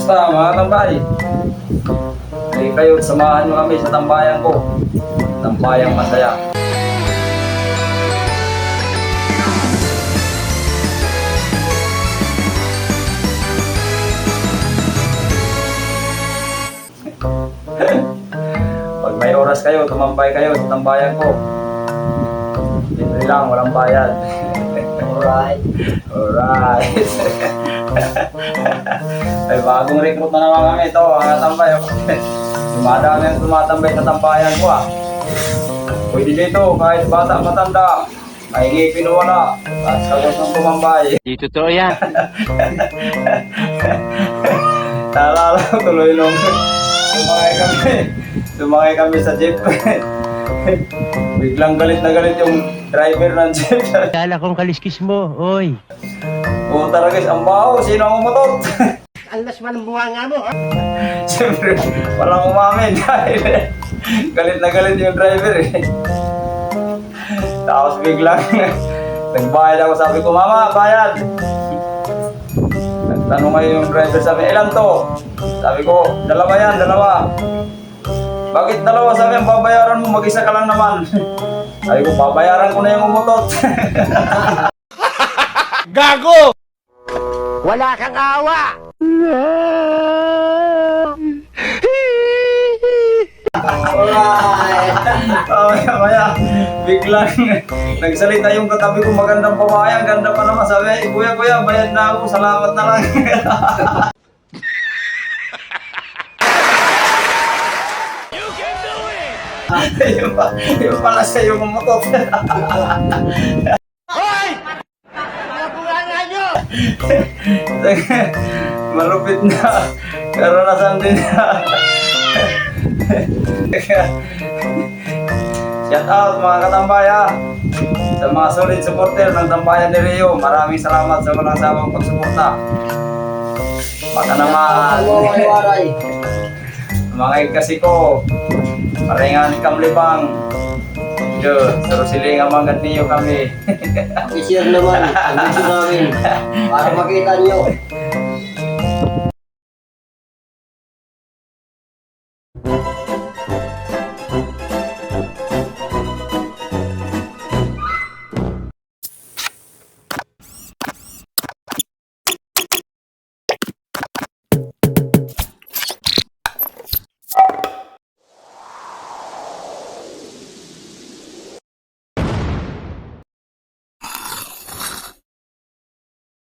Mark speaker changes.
Speaker 1: Kamusta mga tambay? Ay kayo, samahan mo kami sa tambayan ko. Tambayang masaya. Pag may oras kayo, tumambay kayo sa tambayan ko. Libre lang, walang bayad.
Speaker 2: Alright.
Speaker 1: Alright. Ay, bagong recruit na naman kami ito, ang tambay. Dumadami ang tumatambay sa tambayan ko ah. Pwede dito, kahit bata matanda. Mahingi pinuwala. At sagot ng tumambay.
Speaker 3: Di totoo yan.
Speaker 1: Naalala ko tuloy nung sumakay kami sa jeep. Biglang galit na galit yung driver ng jeep.
Speaker 3: Kala kong kaliskis mo, oy.
Speaker 1: O talaga, ang baho, sino ang umutot?
Speaker 2: Alas man ang bunga nga mo, ha?
Speaker 1: Siyempre, walang umamin dahil galit na galit yung driver eh. Tapos biglang nagbayad ako, sabi ko, "Mama, bayad." Nagtanong ngayon yung driver, sabi, "Ilan to?" Sabi ko, "Dalawa yan, dalawa." "Bakit dalawa?" Sabi, "Ang babayaran mo, mag-isa ka lang naman." Sabi ko, "Babayaran ko na yung umutot."
Speaker 3: Gago!
Speaker 2: Wala kang awa! Alright!
Speaker 1: Maya, biglang nagsalita yung katabi ko, magandang babae, ang ganda pa naman. Sabi, "Kuya, bayad na ako, salamat na lang." yung pala siya yung umutot.
Speaker 2: Hoy! Mga bunga nga nyo!
Speaker 1: Malupit na karanasan din na. Shout out mga katambay ha, sa mga solid supporter ng tambayan ni Rio. Maraming salamat sa walang sawang pagsuporta. Baka naman
Speaker 2: Waray-waray.
Speaker 1: mga kasi ko paringan kamlibang pero siling ang mga niyo kami.
Speaker 2: I-share naman ang video namin para makita nyo.